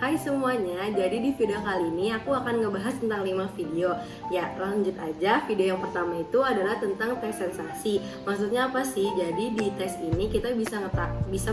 Hai semuanya, jadi di video kali ini aku akan ngebahas tentang 5 video. Ya, lanjut aja. Video yang pertama itu adalah tentang tes sensasi. Maksudnya apa sih? Jadi di tes ini kita bisa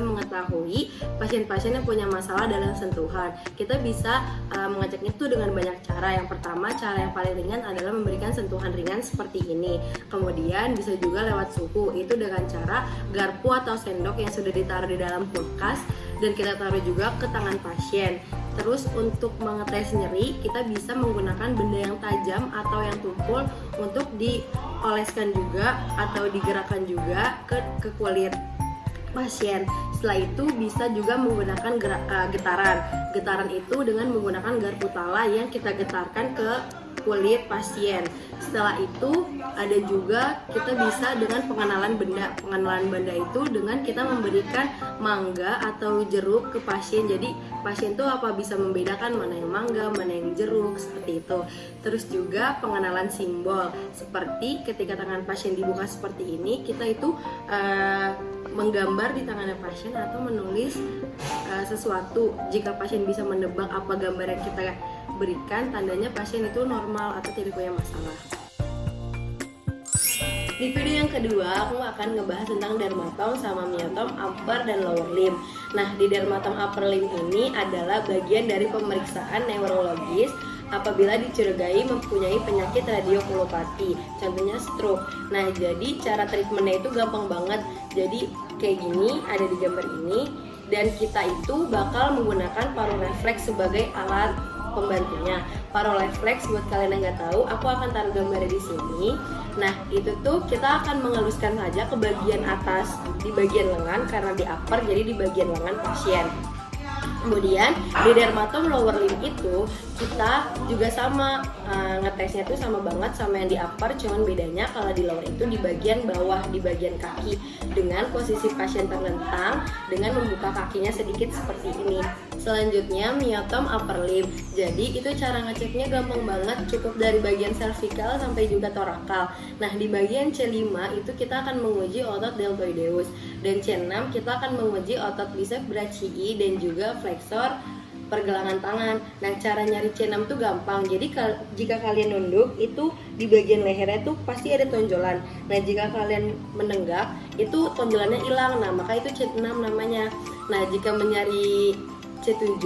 mengetahui pasien-pasien yang punya masalah dalam sentuhan. Kita bisa mengeceknya tuh dengan banyak cara. Yang pertama, cara yang paling ringan adalah memberikan sentuhan ringan seperti ini. Kemudian bisa juga lewat suhu, itu dengan cara garpu atau sendok yang sudah ditaruh di dalam kulkas dan kita taruh juga ke tangan pasien. Terus untuk mengetes nyeri, kita bisa menggunakan benda yang tajam atau yang tumpul untuk dioleskan juga atau digerakkan juga ke kulit pasien. Setelah itu bisa juga menggunakan getaran. Getaran itu dengan menggunakan garpu tala yang kita getarkan ke kulit pasien. Setelah itu ada juga kita bisa dengan pengenalan benda. Pengenalan benda itu dengan kita memberikan mangga atau jeruk ke pasien. Jadi pasien tuh bisa membedakan mana yang mangga, mana yang jeruk, seperti itu. Terus juga pengenalan simbol. Seperti ketika tangan pasien dibuka seperti ini, kita itu menggambar di tangan pasien atau menulis sesuatu. Jika pasien bisa menebak apa gambar yang kita berikan, tandanya pasien itu normal atau tidak punya masalah. Di video yang kedua, aku akan ngebahas tentang dermatom sama myotom upper dan lower limb. Nah, di dermatom upper limb ini adalah bagian dari pemeriksaan neurologis apabila dicurigai mempunyai penyakit radiokulopati, contohnya stroke. Nah, jadi cara treatmentnya itu gampang banget. Jadi kayak gini, ada di gambar ini, dan kita itu bakal menggunakan parorefleks sebagai alat pembantunya. Parorefleks buat kalian yang nggak tahu, aku akan taruh gambarnya di sini. Nah, itu tuh kita akan mengeluskan saja ke bagian atas di bagian lengan karena di upper, jadi di bagian lengan pasien. Kemudian di dermatom lower limb itu kita juga sama, ngetesnya tuh sama banget sama yang di upper, cuman bedanya kalau di lower itu di bagian bawah, di bagian kaki, dengan posisi pasien terlentang dengan membuka kakinya sedikit seperti ini. Selanjutnya myotom upper limb. Jadi itu cara ngeceknya gampang banget, cukup dari bagian cervical sampai juga torakal. Nah, di bagian C5 itu kita akan menguji otot deltoideus, dan C6 kita akan menguji otot biceps brachii dan juga flexor pergelangan tangan. Nah, cara nyari C6 tuh gampang. Jadi jika kalian nunduk, itu di bagian lehernya tuh pasti ada tonjolan. Nah, jika kalian menenggak, itu tonjolannya hilang. Nah, maka itu C6 namanya. Nah, jika mencari C7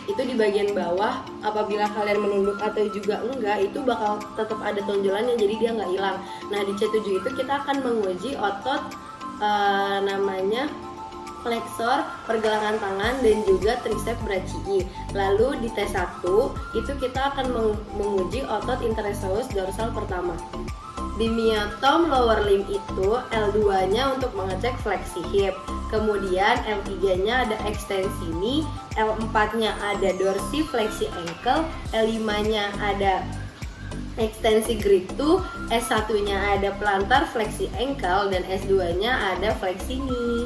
itu di bagian bawah, apabila kalian menunduk atau juga enggak, itu bakal tetap ada tonjolannya, jadi dia nggak hilang. Nah, di C7 itu kita akan menguji otot namanya flexor pergelangan tangan dan juga triceps brachii. Lalu di T1 itu kita akan menguji otot interosseius dorsal pertama. Di myotom lower limb itu L2-nya untuk mengecek fleksi hip, kemudian L3-nya ada ekstensi knee, L4-nya ada dorsifleksi ankle, L5-nya ada ekstensi grip 2, S1-nya ada plantar fleksi ankle, dan S2-nya ada fleksi knee.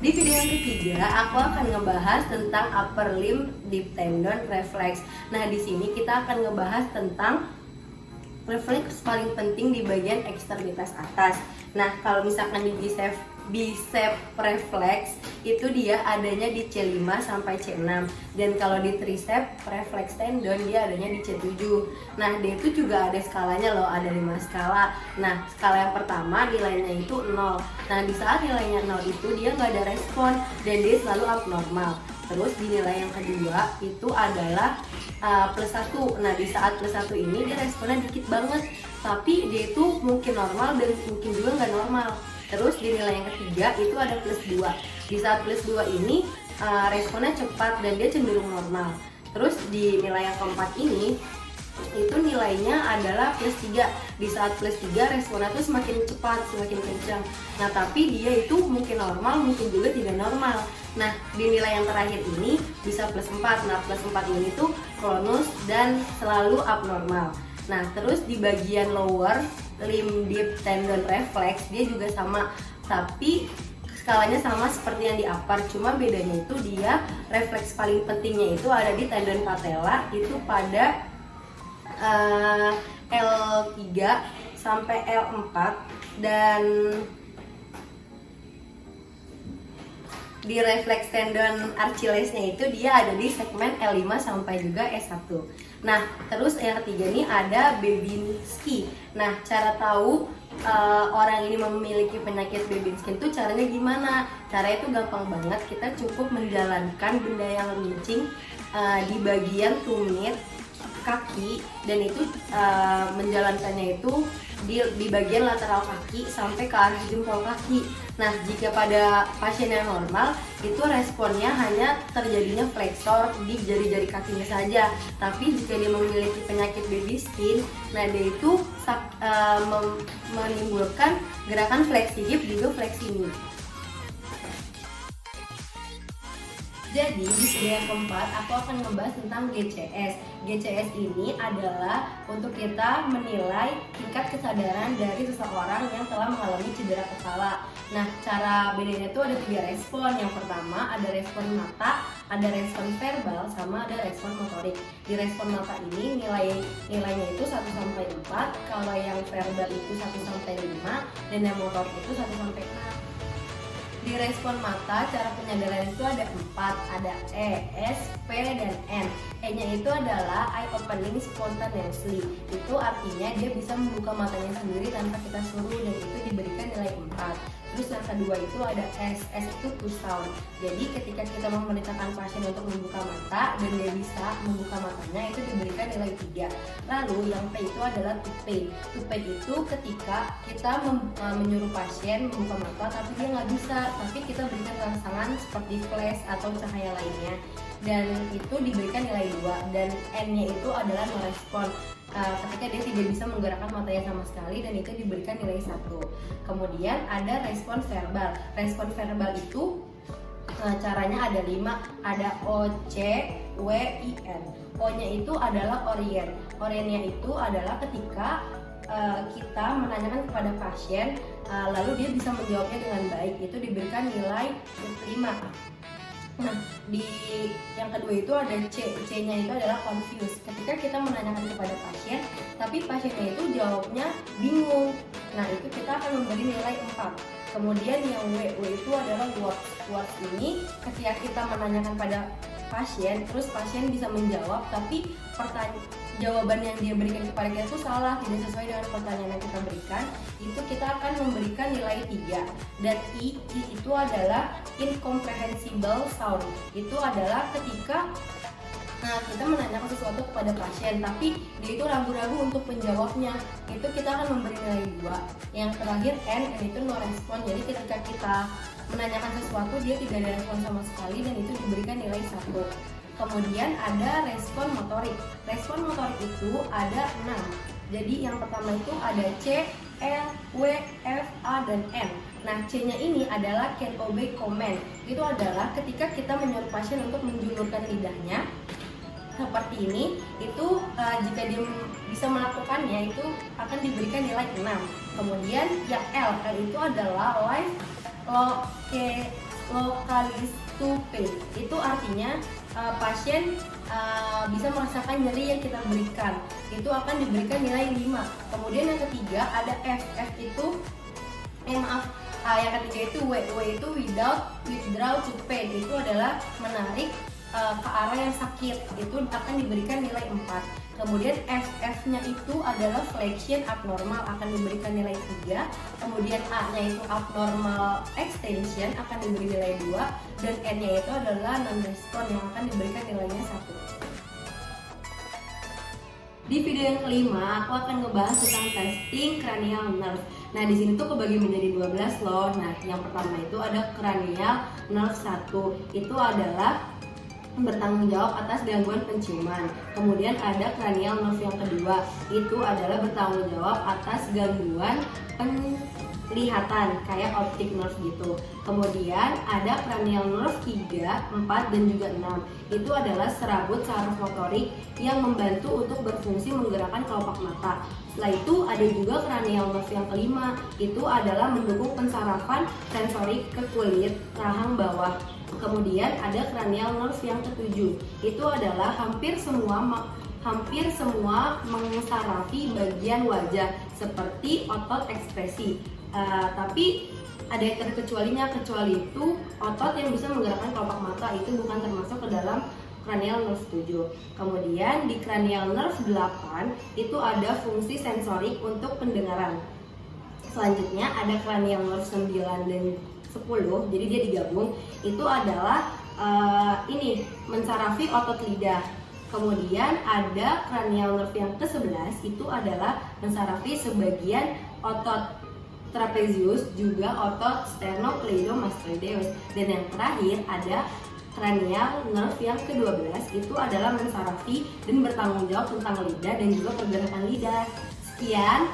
Di video yang ketiga, aku akan ngebahas tentang upper limb deep tendon reflex. Nah, di sini kita akan ngebahas tentang refleks paling penting di bagian ekstremitas atas. Nah, kalau misalkan di bicep reflex itu dia adanya di C5 sampai C6, dan kalau di tricep reflex tendon dia adanya di C7. Nah, dia itu juga ada skalanya loh, ada 5 skala. Nah, skala yang pertama nilainya itu 0. Nah, di saat nilainya 0 itu dia nggak ada respon dan dia selalu abnormal. Terus di nilai yang kedua itu adalah +1. Nah, di saat +1 ini dia responnya dikit banget, tapi dia itu mungkin normal dan mungkin juga nggak normal. Terus di nilai yang ketiga itu ada +2. Di saat +2 ini responnya cepat dan dia cenderung normal. Terus di nilai yang keempat ini itu nilainya adalah +3. Di saat +3 responnya tuh semakin cepat, semakin kencang. Nah, tapi dia itu mungkin normal, mungkin juga tidak normal. Nah, di nilai yang terakhir ini bisa +4. Nah, +4 ini tuh klonus dan selalu abnormal. Nah, terus di bagian lower limb deep tendon reflex dia juga sama, tapi skalanya sama seperti yang di upper, cuma bedanya itu dia refleks paling pentingnya itu ada di tendon patella, itu pada L3 sampai L4, dan di refleks tendon Achillesnya itu dia ada di segmen L5 sampai juga S1. Nah, terus yang ketiga nih ada Babinski. Nah, cara tahu orang ini memiliki penyakit Babinski itu caranya gimana? Caranya itu gampang banget, kita cukup menjalankan benda yang runcing di bagian tumit kaki, dan itu menjalankannya itu di bagian lateral kaki sampai ke arah jempol kaki. Nah, jika pada pasien yang normal itu responnya hanya terjadinya fleksor di jari-jari kakinya saja. Tapi jika dia memiliki penyakit baby skin, nah dia itu menimbulkan gerakan fleksi hip juga fleksi knee. Jadi di video yang keempat aku akan ngebahas tentang GCS. GCS ini adalah untuk kita menilai tingkat kesadaran dari seseorang yang telah mengalami cedera kepala. Nah, cara bedanya itu ada 3 respon. Yang pertama ada respon mata, ada respon verbal, sama ada respon motorik. Di respon mata ini nilainya itu 1 sampai 4, kalau yang verbal itu 1 sampai 5, dan yang motorik itu 1 sampai 6. Di respon mata, cara penyadaran itu ada 4, ada E, S, P, dan N. E-nya itu adalah eye opening spontaneously. Itu artinya dia bisa membuka matanya sendiri tanpa kita suruh, dan itu diberikan nilai 4. Terus yang kedua itu ada S, S itu to sound. Jadi ketika kita memerintahkan pasien untuk membuka mata dan dia bisa membuka matanya, itu diberikan nilai 3. Lalu yang P itu adalah to pain. To pain itu ketika kita menyuruh pasien membuka mata tapi dia nggak bisa, tapi kita berikan rangsangan seperti flash atau cahaya lainnya, dan itu diberikan nilai 2. Dan N-nya itu adalah no respon, ketika dia tidak bisa menggerakkan matanya sama sekali, dan itu diberikan nilai 1. Kemudian ada respon verbal. Respon verbal itu caranya ada 5, ada O, C, W, I, N. O-nya itu adalah orient. Orientnya itu adalah ketika kita menanyakan kepada pasien, lalu dia bisa menjawabnya dengan baik, itu diberikan nilai 5. Nah, di yang kedua itu ada C. C-nya itu adalah confused. Ketika kita menanyakan kepada pasien, tapi pasiennya itu jawabnya bingung. Nah, itu kita akan memberi nilai 4. Kemudian yang W itu adalah words. Words ini ketika kita menanyakan pada pasien, terus pasien bisa menjawab, tapi jawaban yang dia berikan kepada kita itu salah, tidak sesuai dengan pertanyaan yang kita berikan, itu kita akan memberikan nilai 3. Dan I itu adalah incomprehensible sound. Itu adalah ketika kita menanyakan sesuatu kepada pasien tapi dia itu ragu-ragu untuk menjawabnya, itu kita akan memberi nilai 2. Yang terakhir N itu no respon. Jadi ketika kita menanyakan sesuatu dia tidak ada respon sama sekali, dan itu diberikan nilai 1. Kemudian ada respon motorik. Respon motorik itu ada 6. Jadi yang pertama itu ada C, L, W, F, A, dan N. Nah, C-nya ini adalah can obey command. Itu adalah ketika kita menyuruh pasien untuk menjulurkan lidahnya seperti ini, itu jika dia bisa melakukannya itu akan diberikan nilai 6. Kemudian yang L itu adalah live localized to pain. Itu artinya pasien bisa merasakan nyeri yang kita berikan, itu akan diberikan nilai 5. Kemudian yang ketiga ada F. F itu yang ketiga itu W. W itu withdraw to pain. Itu adalah menarik ke arah yang sakit, itu akan diberikan nilai 4. Kemudian FF-nya itu adalah flexion abnormal, akan diberikan nilai 3. Kemudian A-nya itu abnormal extension, akan diberi nilai 2. Dan N-nya itu adalah non-respon, yang akan diberikan nilainya 1. Di video yang kelima, aku akan ngebahas tentang testing cranial nerve. Nah, di sini tuh kebagi menjadi 12 loh. Nah, yang pertama itu ada cranial nerve 1. Itu adalah bertanggung jawab atas gangguan penciuman. Kemudian ada cranial nerve yang kedua, itu adalah bertanggung jawab atas gangguan penglihatan kayak optic nerve gitu. Kemudian ada cranial nerve 3, 4, dan juga 6. Itu adalah serabut saraf motorik yang membantu untuk berfungsi menggerakkan kelopak mata. Setelah itu ada juga cranial nerve yang kelima, itu adalah mendukung pensarafan sensorik ke kulit rahang bawah. Kemudian ada cranial nerve yang ketujuh, itu adalah hampir semua mensarafi bagian wajah seperti otot ekspresi. Tapi ada yang terkecualinya, kecuali itu otot yang bisa menggerakkan kelopak mata itu bukan termasuk ke dalam cranial nerve 7. Kemudian di cranial nerve 8 itu ada fungsi sensorik untuk pendengaran. Selanjutnya ada cranial nerve 9 dan 10, jadi dia digabung. Itu adalah ini mensarafi otot lidah. Kemudian ada cranial nerve yang ke-11, itu adalah mensarafi sebagian otot trapezius, juga otot sternocleidomastoideus. Dan yang terakhir ada cranial nerve yang ke-12, itu adalah mensarafi dan bertanggung jawab tentang lidah dan juga pergerakan lidah. Sekian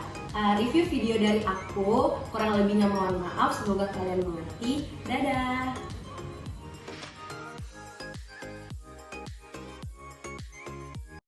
review video dari aku, kurang lebihnya mohon maaf, semoga kalian mengerti. Dadah!